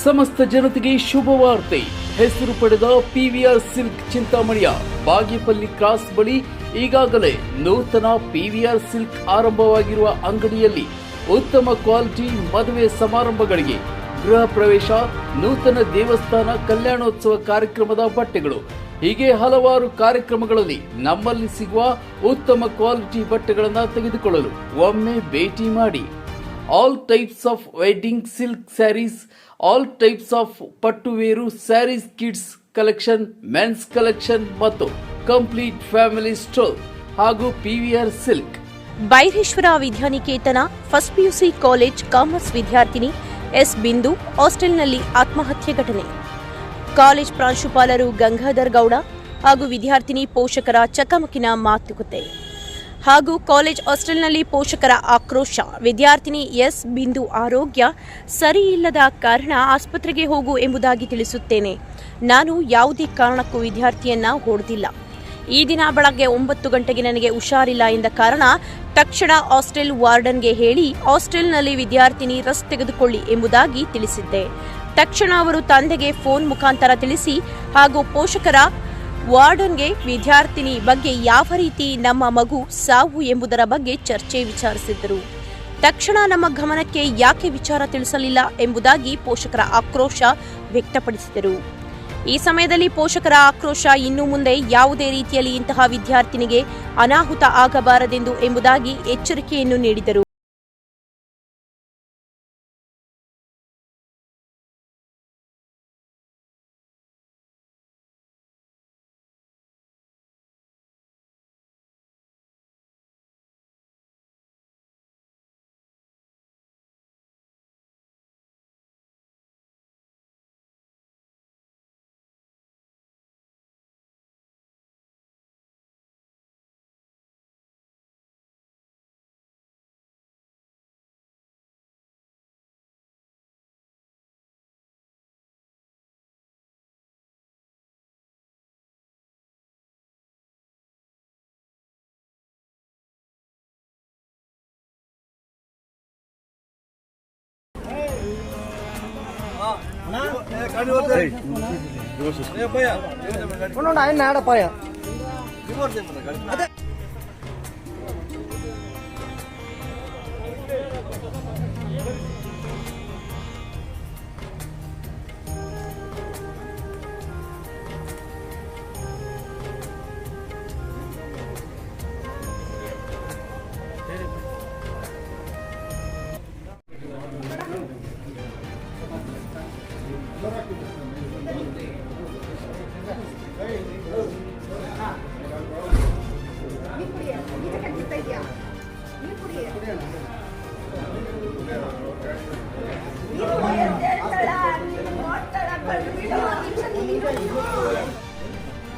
ಸಮಸ್ತ ಜನತೆಗೆ ಶುಭವಾರ್ತೆ. ಹೆಸರು ಪಡೆದ ಪಿವಿಆರ್ ಸಿಲ್ಕ್ ಚಿಂತಾಮಣಿಯ ಬಾಗೇಪಲ್ಲಿ ಕ್ರಾಸ್ ಬಳಿ ಈಗಾಗಲೇ ನೂತನ ಪಿವಿಆರ್ ಸಿಲ್ಕ್ ಆರಂಭವಾಗಿರುವ ಅಂಗಡಿಯಲ್ಲಿ ಉತ್ತಮ ಕ್ವಾಲಿಟಿ ಮದುವೆ ಸಮಾರಂಭಗಳಿಗೆ, ಗೃಹ ಪ್ರವೇಶ, ನೂತನ ದೇವಸ್ಥಾನ, ಕಲ್ಯಾಣೋತ್ಸವ ಕಾರ್ಯಕ್ರಮದ ಬಟ್ಟೆಗಳು ಹೀಗೆ ಹಲವಾರು ಕಾರ್ಯಕ್ರಮಗಳಲ್ಲಿ ನಮ್ಮಲ್ಲಿ ಸಿಗುವ ಉತ್ತಮ ಕ್ವಾಲಿಟಿ ಬಟ್ಟೆಗಳನ್ನು ತೆಗೆದುಕೊಳ್ಳಲು ಒಮ್ಮೆ ಭೇಟಿ ಮಾಡಿ. All types of wedding silk sarees, all types of ಪಟ್ಟುವೇರು sarees, kids collection, men's collection ಮತ್ತು ಕಂಪ್ಲೀಟ್ ಫ್ಯಾಮಿಲಿ ಸ್ಟೋರ್ ಹಾಗೂ PVR silk. Byreshwara Vidyaniketan first PUC college commerce ವಿದ್ಯಾರ್ಥಿನಿ ಎಸ್ ಬಿಂದು ಹಾಸ್ಟೆಲ್ನಲ್ಲಿ ಆತ್ಮಹತ್ಯೆ ಘಟನೆ. ಕಾಲೇಜ್ ಪ್ರಾಂಶುಪಾಲರು ಗಂಗಾಧರ್ ಗೌಡ ಹಾಗೂ ವಿದ್ಯಾರ್ಥಿನಿ ಪೋಷಕರ ಚಕಮಕಿನ ಮಾತುಕತೆ ಹಾಗೂ ಕಾಲೇಜ್ ಹಾಸ್ಟೆಲ್ನಲ್ಲಿ ಪೋಷಕರ ಆಕ್ರೋಶ. ವಿದ್ಯಾರ್ಥಿನಿ ಎಸ್ ಬಿಂದು ಆರೋಗ್ಯ ಸರಿಯಿಲ್ಲದ ಕಾರಣ ಆಸ್ಪತ್ರೆಗೆ ಹೋಗು ಎಂಬುದಾಗಿ ತಿಳಿಸುತ್ತೇನೆ. ನಾನು ಯಾವುದೇ ಕಾರಣಕ್ಕೂ ವಿದ್ಯಾರ್ಥಿಯನ್ನ ಹೊಡೆದಿಲ್ಲ. ಈ ದಿನ ಬೆಳಗ್ಗೆ 9 ಗಂಟೆಗೆ ನನಗೆ ಹುಷಾರಿಲ್ಲ ಎಂದ ಕಾರಣ ತಕ್ಷಣ ಹಾಸ್ಟೆಲ್ ವಾರ್ಡನ್ಗೆ ಹೇಳಿ ಹಾಸ್ಟೆಲ್ನಲ್ಲಿ ವಿದ್ಯಾರ್ಥಿನಿ ರೆಸ್ಟ್ ತೆಗೆದುಕೊಳ್ಳಿ ಎಂಬುದಾಗಿ ತಿಳಿಸಿದ್ದೆ. ತಕ್ಷಣ ಅವರು ತಂದೆಗೆ ಫೋನ್ ಮುಖಾಂತರ ತಿಳಿಸಿ ಹಾಗೂ ಪೋಷಕರ ವಾರ್ಡನ್ಗೆ ವಿದ್ಯಾರ್ಥಿನಿ ಬಗ್ಗೆ ಯಾವ ರೀತಿ ನಮ್ಮ ಮಗು ಸಾವು ಎಂಬುದರ ಬಗ್ಗೆ ಚರ್ಚೆ ವಿಚಾರಿಸಿದ್ದರು. ತಕ್ಷಣ ನಮ್ಮ ಗಮನಕ್ಕೆ ಯಾಕೆ ವಿಚಾರ ತಿಳಿಸಲಿಲ್ಲ ಎಂಬುದಾಗಿ ಪೋಷಕರ ಆಕ್ರೋಶ ವ್ಯಕ್ತಪಡಿಸಿದರು. ಈ ಸಮಯದಲ್ಲಿ ಪೋಷಕರ ಆಕ್ರೋಶ ಇನ್ನು ಮುಂದೆ ಯಾವುದೇ ರೀತಿಯಲ್ಲಿ ಇಂತಹ ವಿದ್ಯಾರ್ಥಿನಿಗೆ ಅನಾಹುತ ಆಗಬಾರದೆಂದು ಎಂಬುದಾಗಿ ಎಚ್ಚರಿಕೆಯನ್ನು ನೀಡಿದರು. ఆయన ఆడపాయ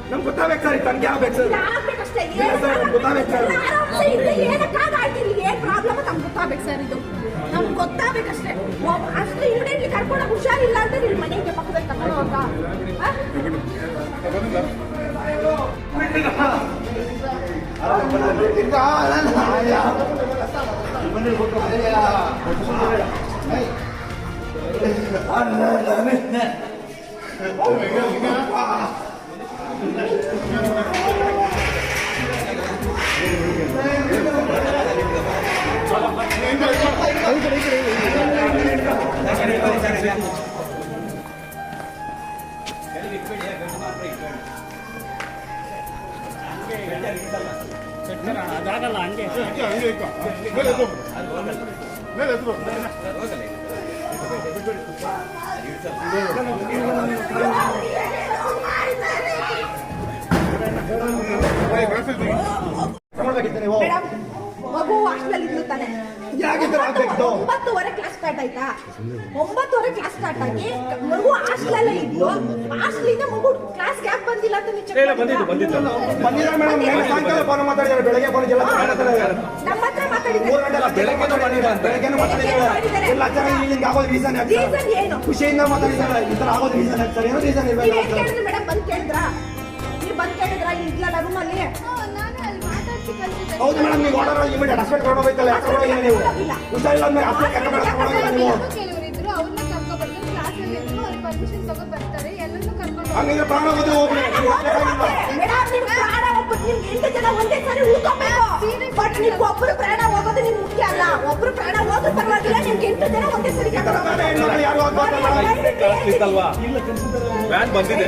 ನಮ್ಗೆ ಗೊತ್ತಾಗಬೇಕು ಸರ್, ತಂಗೆ ಆಗ್ಬೇಕು ಸರ್, ಗೊತ್ತಾಗಬೇಕು ಸರ್, ಏನ್ ಪ್ರಾಬ್ಲಮ್ ನಮ್ಗೆ ಗೊತ್ತಾಗಬೇಕು ಸರ್, ಇದು ನಮ್ಗೆ ಗೊತ್ತಾಗಬೇಕಷ್ಟೇ. ಅಷ್ಟು ಇಮಿಡಿಯೇಟ್ಲಿ ಕರ್ಕೊಂಡು ಹುಷಾರಿಲ್ಲ ಅಂತ ನಿಮ್ಮ ಮನೆಗೆ ಪಕ್ಕದಲ್ಲಿ ತಗೊಂಡು ಹೋಗ ಅದಾಗಲ್ಲ ಹಂಗೆ ಮಗು ಹಾಸ್ಟೆಲ್ ಇದ್ದು ತಾನೆ 9:30 ಕ್ಲಾಸ್ ಸ್ಟಾರ್ಟ್ ಆಯ್ತಾ? 9:30 ಕ್ಲಾಸ್ ಸ್ಟಾರ್ಟ್ ಆಗಿ ಮಗು ಹಾಸ್ಟೆಲ್ ಇದ್ದು ಹಾಸ್ಟೆಲಿಂದ ಮಗು ಕ್ಲಾಸ್ ಯಾಕೆ ಬಂದಿಲ್ಲ ಅಂತ ನಮ್ಮ ಹತ್ರ ಮಾತಾಡಿದ್ರು. ಖುಷಿಯಿಂದ ಮಾತಾಡಿದ್ದಾರೆ. ಈ ತರ ಆಗೋದು ರೀಸನ್ ಆಗ್ತಾರೆ, ಏನೋ ರೀಸನ್ ಇರಬೇಕು ಮೇಡಮ್. ಬಂದ್ ಕೇಳಿದ್ರಾ? ನೀವು ಬಂದ್ ಕೇಳಿದ್ರಾ? ಇದ್ಲಲ್ಲ ರೂಮಲ್ಲಿ ಹೌದು ಮೇಡಮ್, ನೀವು ಆರ್ಡರ್ ಇಮಿಡಿಯೇಟ್ ಹಾಸ್ಪಿಟಲ್ ಕರ್ಕೊಂಡು ಹೋಗ್ಬೇಕಲ್ಲ, ಯಾಕೆ ನೀವು ಹುಷಾರಿಲ್ಲ ಅಂದ್ರೆ ಹಾಸ್ಪಿಟಲ್ ಕರ್ಕೊಂಡು ಹೋಗಿಲ್ಲ ನೀವು. ಪರ್ಮಿಷನ್ ತಗೊಂಡ್ ಬರ್ತಾರೆ, ಎಲ್ಲರನ್ನೂ ಕರ್ಕೊಂಡು ಹಂಗಿದ್ರೆ ಪ್ರಾಣ ಹೋದ್ರೆ ಹೋಗ್ಲಿ. ಮೇಡಮ್, ನಿಮ್ ಪ್ರಾಣ ಹೋಗ್ಬಿಟ್ಟು ನಿಮ್ಗೆ 8 ಜನ ಒಂದೇ ಸರಿ ಉಳ್ಕೊಬೇಕು. ಬಟ್ ನಿಮ್ಗೆ ಒಬ್ರು ಪ್ರಾಣ ಹೋಗೋದು ನಿಮ್ಗೆ ಮುಖ್ಯ ಅಲ್ಲ. ಒಬ್ರು ಪ್ರಾಣ ಹೋದ್ರೂ ಪರವಾಗಿಲ್ಲ, ನಿಮ್ಗೆ 8 ಜನ ಒಂದೇ ಸರಿ ಕರ್ಕೊಂಡು ಹೋಗ್ಬೇಕು. ಹೆಣ್ಮಕ್ಳು ಯಾರು ಹೋಗ್ಬಾರ್ದು ವ್ಯಾನ್ ಬಂದಿದೆ.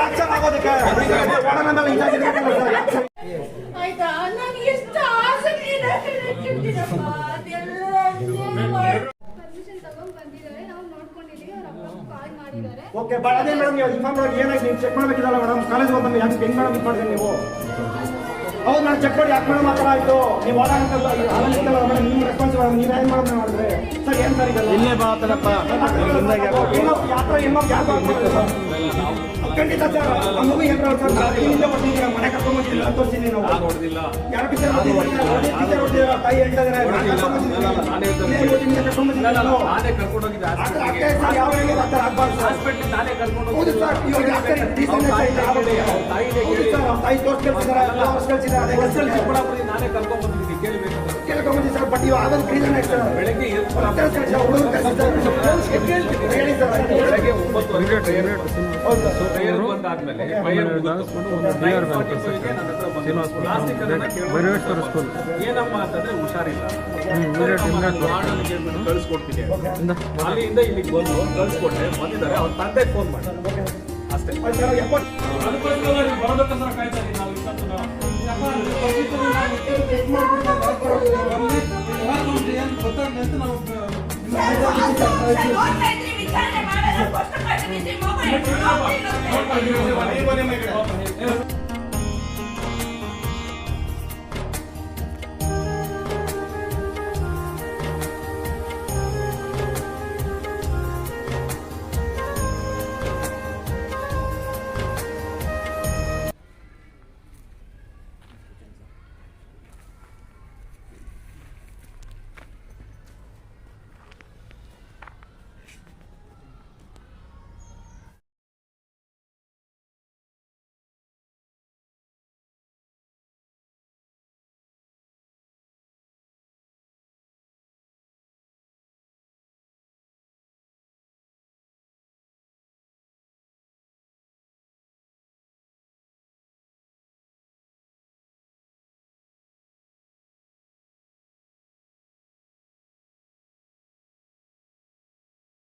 ಆಕ್ಷನ್ ಆಗೋದಕ್ಕೆ ಒಡನ ಮೇಲೆ ಇದಾಗಿದೆ. ಆಯ್ತಾ, ನಾನು ಎಷ್ಟು ಆಸೆ ಇಟ್ಟಿದ್ದೀನಪ್ಪ, ಪರ್ಮಿಷನ್ ತಗೊಂಡ್ ಬಂದಿದ್ದಾರೆ, ನಾವು ನೋಡ್ಕೊಂಡಿದೀವಿ. ಅವ್ರ ಅಪ್ಪ ಕಾಲ್ ಮಾಡಿದ್ದಾರೆ. ಓಕೆ ಬಟ್ ಅದೇ ಮೇಡಮ್, ನೀವು ಇನ್ಫಾರ್ಮ್ ಮಾಡಿ ಏನಾಯ್ತು ನೀವು ಚೆಕ್ ಮಾಡಬೇಕಿಲ್ಲ ಮೇಡಮ್. ಕಾಲೇಜ್ ಬಂದು ಯಾಕೆ ಹೆಂಗ್ ಮೇಡಮ್ ಇದು ಮಾಡಿದ್ರಿ ನೀವು? ಹೌದು ನಾನು ಚೆಕ್ ಮಾಡಿ ಯಾಕೆ ಮೇಡಮ್ ಆ ಥರ ಆಯಿತು? ನೀವು ಓಡಾಡಲ್ಲ ಮೇಡಮ್, ನಿಮ್ಮ ರೆಸ್ಪಾನ್ಸಿಬಲ್. ನೀವು ಏನು ಮೇಡಮ್ ಮಾಡಿದ್ರೆ ಸರ್ ಏನು ಸರ್ ಇದೆಲ್ಲ? ಇಲ್ಲೇ ಬಾತಲಪ್ಪ ಖಂಡಿತ ಸರ್. ಆ ಮಗು ಏನು ಸರ್, ಇಲ್ಲೇ ಬರ್ತಿದ್ದೀರಾ, ಮನೆ ಕರ್ಕೊಂಡ್ಬಂದಿಲ್ಲ ತೋರಿಸಿದ್ವಿ ನಾವು. ಯಾರು ಟೀಚರ್ ಹೊಡ್ದಿದ್ದೀರಾ? ತಾಯಿ ಹೇಳ್ತಾ ಇದ್ದಾರೆ ನಾನೇ ಕರ್ಕೊಂಡೋಗಿದ್ದೆ ಯಾವ ಹೇಳಿ ಆ ಥರ ಆಗ್ಬಾರ್ದು ಸರ್. ಹಾಸ್ಪಿಟ್ಲ್ ನಾನೇ ಕರ್ಕೊಂಡು ಹೌದು ಸರ್, ಇವಾಗ ಯಾಕೆ ರೀಸನ್ ತಾಯಿ ತೋರ್ಸ್ ಕೇಳ್ತಿದ್ದಾರೆ, ನಾನೇ ಕರ್ಕೊಂಡ್ ಬಂದಿದ್ದೀನಿ. ಕೇಳಬೇಕು ಕೇಳ್ಕೊಂಬಂದಿ ಸರ್. ಬಟ್ ಇವಾಗ ಆಗೋದು ರೀಸನ್ ಆಯ್ತು ಸರ್. ಬೆಳಗ್ಗೆ ಹೇಳಿ ಸರ್. ಬೆಳಗ್ಗೆ 9:00 ಟ್ರೈನ್ ಹೌದು ಸರ್. ಟ್ರೈನ್ ಬಂದಾದ್ಮೇಲೆ ಫೈರ್ ಮುಗಿಸ್ಕೊಂಡು ಏನಮ್ಮ ಅಂತಂದ್ರೆ ಹುಷಾರಿಲ್ಲ, ವಾರ್ಡನ್ಗೆ ಕಳಿಸ್ಕೊಡ್ತೀನಿ. ಅಲ್ಲಿಂದ ಇಲ್ಲಿಗೆ ಬಂದು ಕಳಿಸ್ಕೊಟ್ಟೆ, ಬಂದಿದ್ದಾರೆ. ಅವ್ರ ತಂದೆ ಫೋನ್ ಮಾಡಿ ಅಷ್ಟೇ. ಸರ್ 70 ವಿಚಾರಣೆ ಮಾಡೋದು ಕಷ್ಟ.